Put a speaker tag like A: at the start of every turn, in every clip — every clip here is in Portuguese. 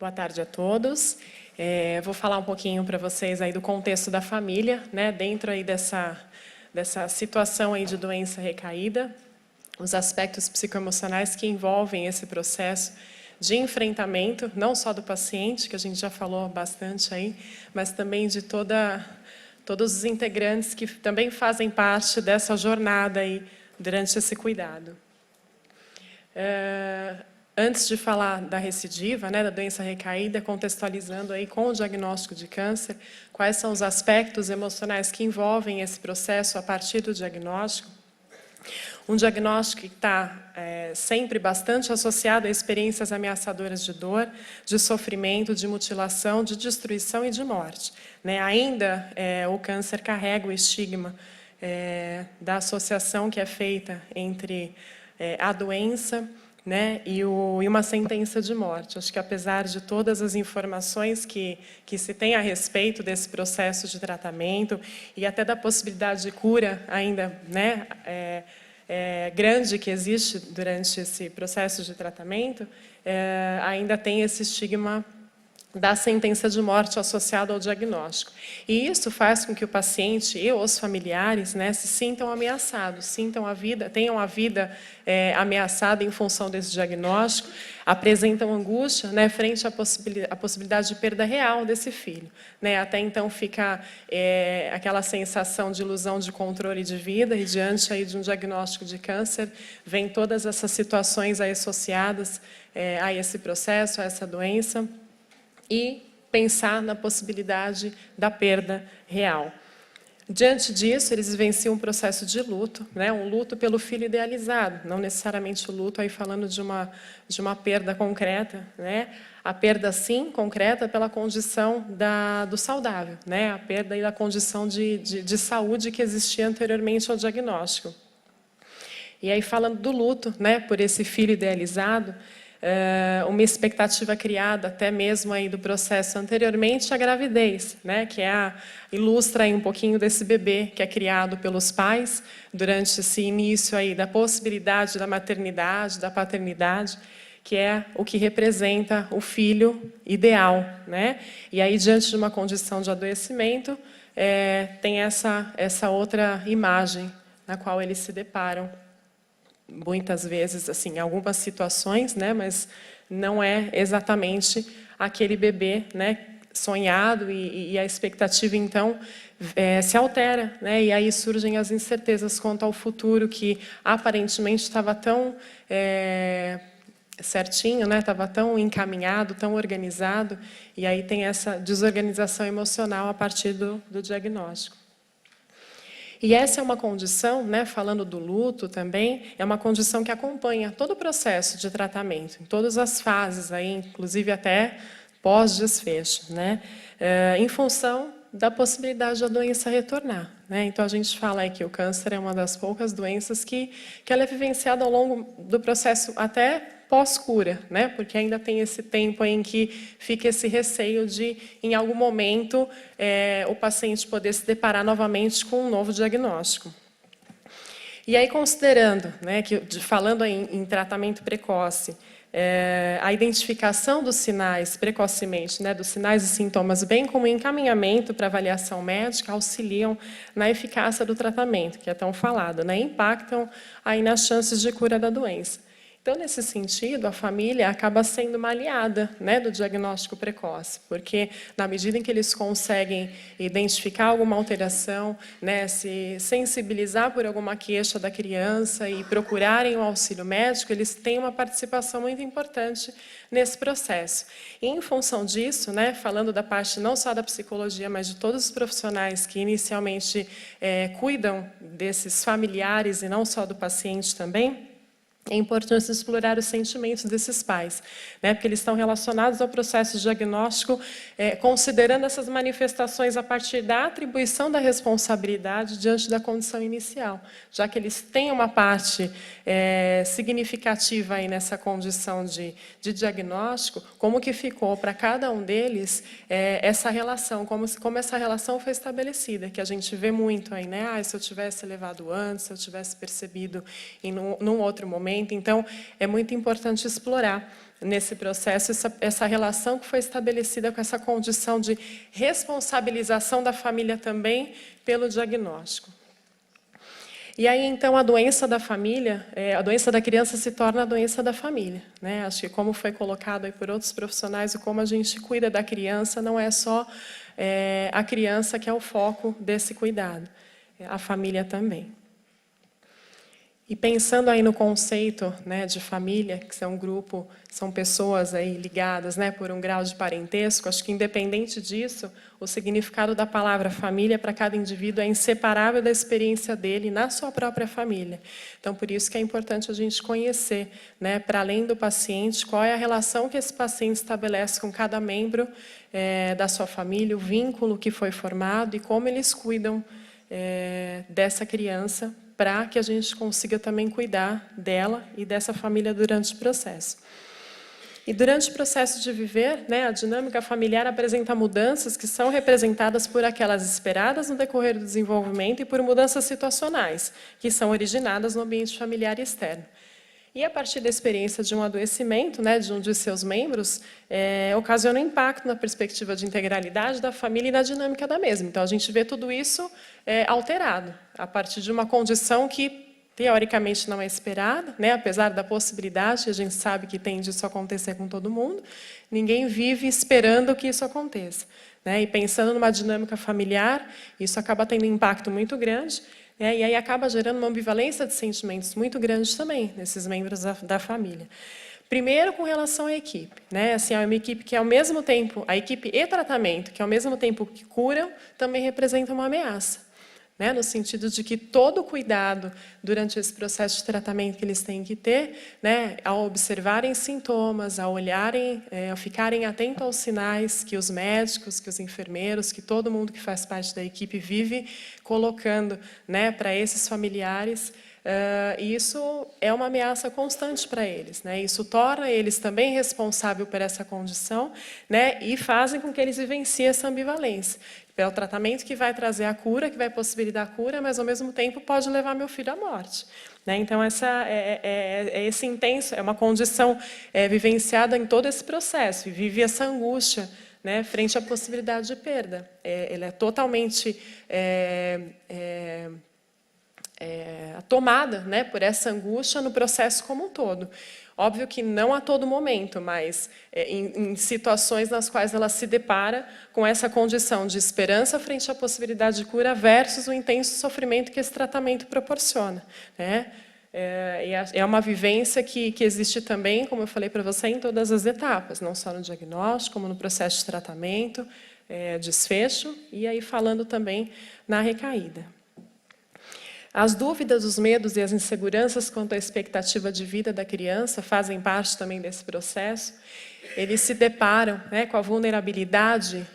A: Boa tarde a todos. Vou falar um pouquinho para vocês aí do contexto da família, né, dentro aí dessa situação aí de doença recaída, os aspectos psicoemocionais que envolvem esse processo de enfrentamento, não só do paciente, que a gente já falou bastante aí, mas também de todos os integrantes que também fazem parte dessa jornada aí durante esse cuidado. Antes de falar da recidiva, né, da doença recaída, contextualizando aí com o diagnóstico de câncer, quais são os aspectos emocionais que envolvem esse processo a partir do diagnóstico. Um diagnóstico que está sempre bastante associado a experiências ameaçadoras de dor, de sofrimento, de mutilação, de destruição e de morte, né? Ainda o câncer carrega o estigma da associação que é feita entre a doença, né, e uma sentença de morte. Acho que, apesar de todas as informações que se tem a respeito desse processo de tratamento e até da possibilidade de cura ainda, né, grande que existe durante esse processo de tratamento, ainda tem esse estigma da sentença de morte associada ao diagnóstico. E isso faz com que o paciente e os familiares, né, se sintam ameaçados, tenham a vida ameaçada em função desse diagnóstico, apresentam angústia, né, frente à possibilidade de perda real desse filho, né. Até então fica aquela sensação de ilusão de controle de vida, e diante aí de um diagnóstico de câncer, vem todas essas situações aí associadas a esse processo, a essa doença, e pensar na possibilidade da perda real. Diante disso, eles vivenciam um processo de luto, né, um luto pelo filho idealizado, não necessariamente o luto aí falando de uma perda concreta, né, a perda sim concreta pela condição do saudável, né, a perda aí da condição de saúde que existia anteriormente ao diagnóstico. E aí, falando do luto, né, por esse filho idealizado, uma expectativa criada até mesmo aí do processo anteriormente à gravidez, né, que ilustra aí um pouquinho desse bebê que é criado pelos pais durante esse início aí da possibilidade da maternidade, da paternidade, que é o que representa o filho ideal, né? E aí, diante de uma condição de adoecimento, tem essa outra imagem na qual eles se deparam. Muitas vezes, assim, em algumas situações, né, mas não é exatamente aquele bebê, né, sonhado, e a expectativa, então, se altera, né, e aí surgem as incertezas quanto ao futuro, que aparentemente estava tão certinho, né, estava tão encaminhado, tão organizado, e aí tem essa desorganização emocional a partir do diagnóstico. E essa é uma condição, né, falando do luto também, é uma condição que acompanha todo o processo de tratamento, em todas as fases, aí, inclusive até pós-desfecho, né, em função da possibilidade da doença retornar, né? Então, a gente fala aí que o câncer é uma das poucas doenças que ela é vivenciada ao longo do processo até pós-cura, né? Porque ainda tem esse tempo em que fica esse receio de, em algum momento, o paciente poder se deparar novamente com um novo diagnóstico. E aí, considerando, né, falando em tratamento precoce, a identificação dos sinais precocemente, né, dos sinais e sintomas, bem como o encaminhamento para avaliação médica, auxiliam na eficácia do tratamento, que é tão falado, né, impactam aí nas chances de cura da doença. Então, nesse sentido, a família acaba sendo uma aliada, né, do diagnóstico precoce, porque, na medida em que eles conseguem identificar alguma alteração, né, se sensibilizar por alguma queixa da criança e procurarem o auxílio médico, eles têm uma participação muito importante nesse processo. E, em função disso, né, falando da parte não só da psicologia, mas de todos os profissionais que inicialmente cuidam desses familiares e não só do paciente também, é importante explorar os sentimentos desses pais, né, porque eles estão relacionados ao processo diagnóstico, considerando essas manifestações a partir da atribuição da responsabilidade diante da condição inicial, já que eles têm uma parte significativa aí nessa condição de diagnóstico, como que ficou para cada um deles essa relação, como essa relação foi estabelecida, que a gente vê muito aí, né? Se eu tivesse levado antes, se eu tivesse percebido num outro momento, desenvolvimento. Então, é muito importante explorar nesse processo essa relação que foi estabelecida com essa condição de responsabilização da família também pelo diagnóstico. E aí, então, a doença da família, a doença da criança se torna a doença da família, né? Acho que, como foi colocado aí por outros profissionais, e como a gente cuida da criança, não é só a criança que é o foco desse cuidado, a família também. E pensando aí no conceito, né, de família, que são um grupo, são pessoas aí ligadas, né, por um grau de parentesco, acho que, independente disso, o significado da palavra família para cada indivíduo é inseparável da experiência dele na sua própria família. Então, por isso que é importante a gente conhecer, né, para além do paciente, qual é a relação que esse paciente estabelece com cada membro da sua família, o vínculo que foi formado e como eles cuidam dessa criança, para que a gente consiga também cuidar dela e dessa família durante o processo. E durante o processo de viver, né, a dinâmica familiar apresenta mudanças que são representadas por aquelas esperadas no decorrer do desenvolvimento e por mudanças situacionais, que são originadas no ambiente familiar e externo. E a partir da experiência de um adoecimento, né, de um de seus membros, ocasiona um impacto na perspectiva de integralidade da família e na dinâmica da mesma. Então, a gente vê tudo isso alterado, a partir de uma condição que, teoricamente, não é esperada, né, apesar da possibilidade, a gente sabe que tem disso acontecer com todo mundo, ninguém vive esperando que isso aconteça, né? E pensando numa dinâmica familiar, isso acaba tendo um impacto muito grande, e aí acaba gerando uma ambivalência de sentimentos muito grande também nesses membros da família. Primeiro, com relação à equipe, né? Assim, é uma equipe que, ao mesmo tempo, a equipe e tratamento, que, ao mesmo tempo que curam, também representa uma ameaça, né? No sentido de que todo cuidado durante esse processo de tratamento que eles têm que ter, né, ao observarem sintomas, ao olharem, ao ficarem atentos aos sinais que os médicos, que os enfermeiros, que todo mundo que faz parte da equipe vive colocando, né, para esses familiares, isso é uma ameaça constante para eles, né? Isso torna eles também responsáveis por essa condição, né, e fazem com que eles vivenciem essa ambivalência. É o tratamento que vai trazer a cura, que vai possibilitar a cura, mas, ao mesmo tempo, pode levar meu filho à morte, né? Então, essa esse intenso, é uma condição vivenciada em todo esse processo, e vive essa angústia, né, frente à possibilidade de perda. Ele é totalmente tomada, né, por essa angústia no processo como um todo. Óbvio que não a todo momento, mas em situações nas quais ela se depara com essa condição de esperança frente à possibilidade de cura versus o intenso sofrimento que esse tratamento proporciona, né? É uma vivência que existe também, como eu falei para você, em todas as etapas, não só no diagnóstico, como no processo de tratamento, desfecho, e aí falando também na recaída. As dúvidas, os medos e as inseguranças quanto à expectativa de vida da criança fazem parte também desse processo. Eles se deparam, né, com a vulnerabilidade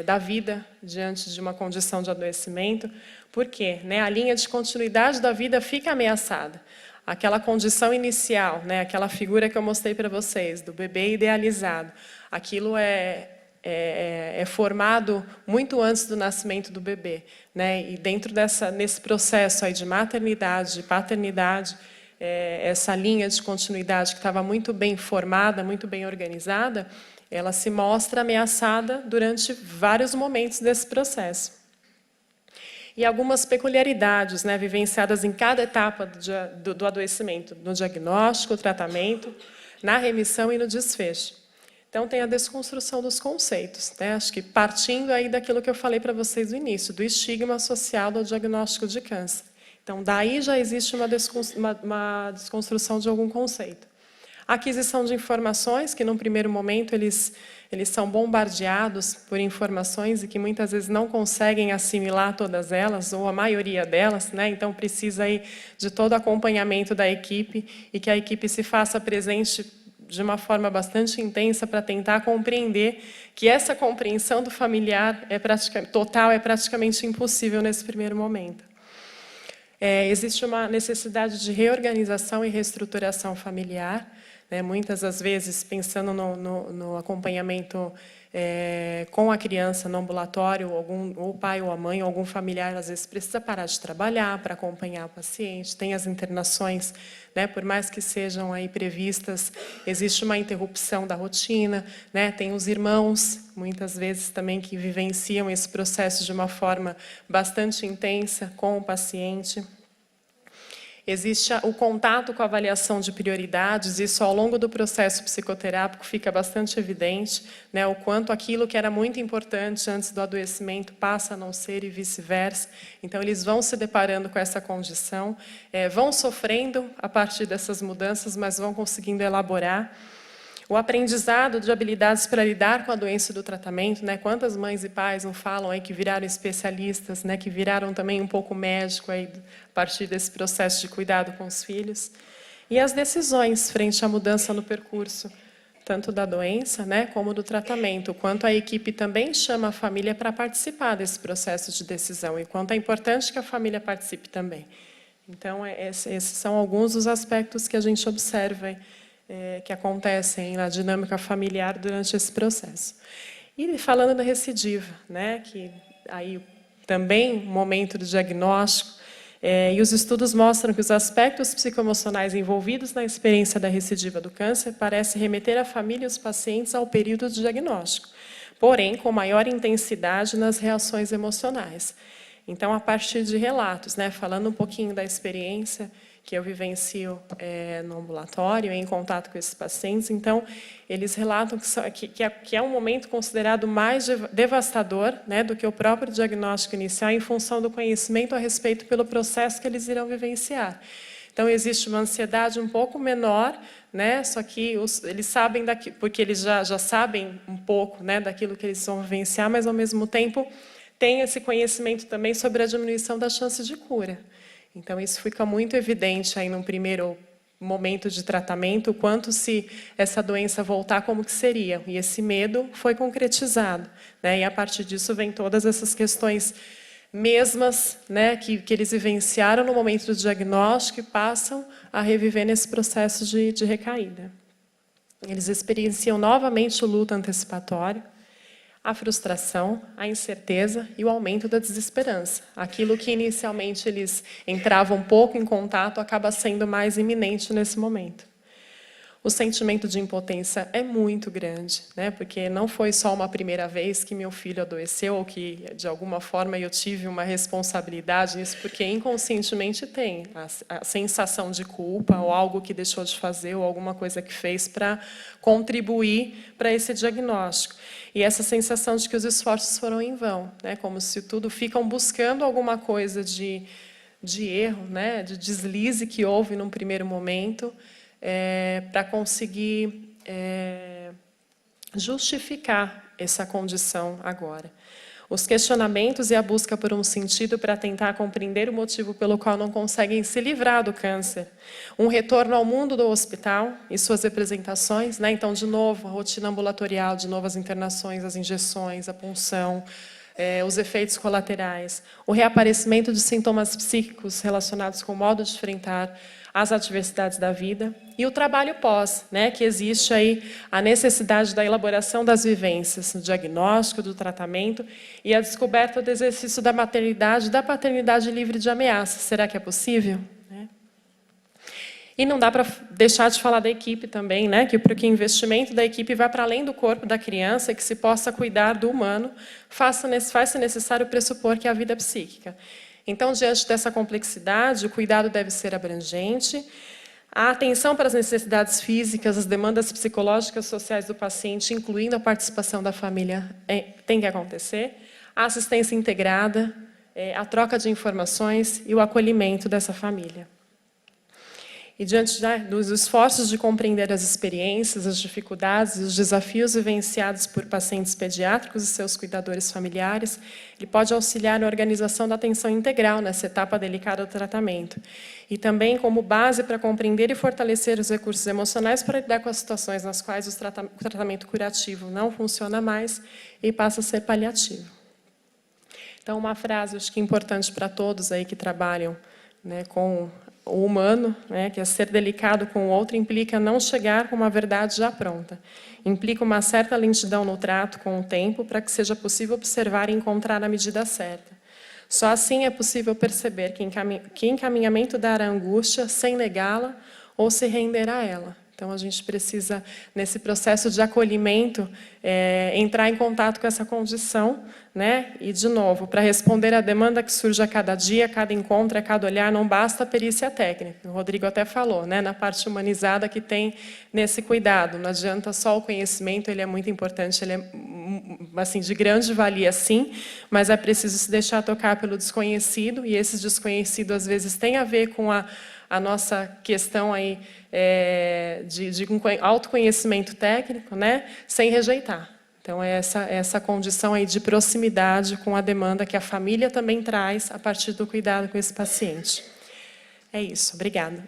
A: da vida diante de uma condição de adoecimento. Por quê? Né, a linha de continuidade da vida fica ameaçada. Aquela condição inicial, né, aquela figura que eu mostrei para vocês, do bebê idealizado, aquilo é formado muito antes do nascimento do bebê, né? E dentro nesse processo aí de maternidade, de paternidade, essa linha de continuidade que estava muito bem formada, muito bem organizada, ela se mostra ameaçada durante vários momentos desse processo. E algumas peculiaridades, né, vivenciadas em cada etapa do adoecimento, no diagnóstico, tratamento, na remissão e no desfecho. Então, tem a desconstrução dos conceitos, né? Acho que partindo aí daquilo que eu falei para vocês no início, do estigma associado ao diagnóstico de câncer. Então, daí já existe uma desconstrução de algum conceito. A aquisição de informações, que, num primeiro momento, eles são bombardeados por informações e que, muitas vezes, não conseguem assimilar todas elas, ou a maioria delas, né? Então, precisa aí de todo acompanhamento da equipe e que a equipe se faça presente de uma forma bastante intensa para tentar compreender que essa compreensão do familiar total é praticamente impossível nesse primeiro momento. Existe uma necessidade de reorganização e reestruturação familiar, né? Muitas das vezes, pensando no acompanhamento com a criança no ambulatório, ou o pai ou a mãe, ou algum familiar, às vezes precisa parar de trabalhar para acompanhar o paciente, tem as internações, né, por mais que sejam aí previstas, existe uma interrupção da rotina, né, tem os irmãos, muitas vezes também, que vivenciam esse processo de uma forma bastante intensa com o paciente. Existe o contato com a avaliação de prioridades, isso ao longo do processo psicoterápico fica bastante evidente, né, o quanto aquilo que era muito importante antes do adoecimento passa a não ser e vice-versa. Então, eles vão se deparando com essa condição, vão sofrendo a partir dessas mudanças, mas vão conseguindo elaborar. O aprendizado de habilidades para lidar com a doença do tratamento, né? Quantas mães e pais não falam aí que viraram especialistas, né? Que viraram também um pouco médico aí a partir desse processo de cuidado com os filhos. E as decisões frente à mudança no percurso, tanto da doença, né, como do tratamento, o quanto a equipe também chama a família para participar desse processo de decisão, e quanto é importante que a família participe também. Então, esses são alguns dos aspectos que a gente observa que acontecem na dinâmica familiar durante esse processo. E falando da recidiva, né, que aí também momento do diagnóstico, e os estudos mostram que os aspectos psicoemocionais envolvidos na experiência da recidiva do câncer parecem remeter a família e os pacientes ao período de diagnóstico, porém com maior intensidade nas reações emocionais. Então, a partir de relatos, né, falando um pouquinho da experiência que eu vivencio no ambulatório, em contato com esses pacientes, então, eles relatam que é um momento considerado mais devastador, né, do que o próprio diagnóstico inicial, em função do conhecimento a respeito pelo processo que eles irão vivenciar. Então, existe uma ansiedade um pouco menor, né, só que eles sabem, porque eles já sabem um pouco, né, daquilo que eles vão vivenciar, mas, ao mesmo tempo, tem esse conhecimento também sobre a diminuição das chances de cura. Então, isso fica muito evidente aí num primeiro momento de tratamento, o quanto se essa doença voltar, como que seria. E esse medo foi concretizado, né? E a partir disso vem todas essas questões mesmas, né, que eles vivenciaram no momento do diagnóstico e passam a reviver nesse processo de recaída. Eles experienciam novamente o luto antecipatório, a frustração, a incerteza e o aumento da desesperança. Aquilo que inicialmente eles entravam pouco em contato acaba sendo mais iminente nesse momento. O sentimento de impotência é muito grande, né? Porque não foi só uma primeira vez que meu filho adoeceu, ou que, de alguma forma, eu tive uma responsabilidade nisso, porque inconscientemente tem a sensação de culpa, ou algo que deixou de fazer, ou alguma coisa que fez para contribuir para esse diagnóstico. E essa sensação de que os esforços foram em vão, né? Como se tudo ficam buscando alguma coisa de erro, né? De deslize que houve num primeiro momento, para conseguir justificar essa condição agora. Os questionamentos e a busca por um sentido para tentar compreender o motivo pelo qual não conseguem se livrar do câncer. Um retorno ao mundo do hospital e suas representações, né? Então, de novo, a rotina ambulatorial, de novo as internações, as injeções, a punção, os efeitos colaterais, o reaparecimento de sintomas psíquicos relacionados com o modo de enfrentar as adversidades da vida, e o trabalho pós, né, que existe aí a necessidade da elaboração das vivências, do diagnóstico, do tratamento, e a descoberta do exercício da maternidade, da paternidade livre de ameaças. Será que é possível? E não dá para deixar de falar da equipe também, né, porque o investimento da equipe vai para além do corpo da criança, e que se possa cuidar do humano, faz-se necessário pressupor que é a vida psíquica. Então, diante dessa complexidade, o cuidado deve ser abrangente, a atenção para as necessidades físicas, as demandas psicológicas e sociais do paciente, incluindo a participação da família, tem que acontecer, a assistência integrada, a troca de informações e o acolhimento dessa família. E diante dos esforços de compreender as experiências, as dificuldades e os desafios vivenciados por pacientes pediátricos e seus cuidadores familiares, ele pode auxiliar na organização da atenção integral nessa etapa delicada do tratamento. E também como base para compreender e fortalecer os recursos emocionais para lidar com as situações nas quais o tratamento curativo não funciona mais e passa a ser paliativo. Então, uma frase, acho que importante para todos aí que trabalham, né, com o humano, né, que é ser delicado com o outro, implica não chegar com uma verdade já pronta. Implica uma certa lentidão no trato com o tempo para que seja possível observar e encontrar a medida certa. Só assim é possível perceber que encaminhamento dar a angústia sem negá-la ou se render a ela. Então, a gente precisa, nesse processo de acolhimento, entrar em contato com essa condição, né? E, de novo, para responder à demanda que surge a cada dia, a cada encontro, a cada olhar, não basta a perícia técnica. O Rodrigo até falou, né? Na parte humanizada que tem nesse cuidado. Não adianta só o conhecimento, ele é muito importante, ele é assim, de grande valia, sim, mas é preciso se deixar tocar pelo desconhecido, e esse desconhecido, às vezes, tem a ver com a nossa questão aí de autoconhecimento técnico, né, sem rejeitar. Então, é essa condição aí de proximidade com a demanda que a família também traz a partir do cuidado com esse paciente. É isso, obrigada.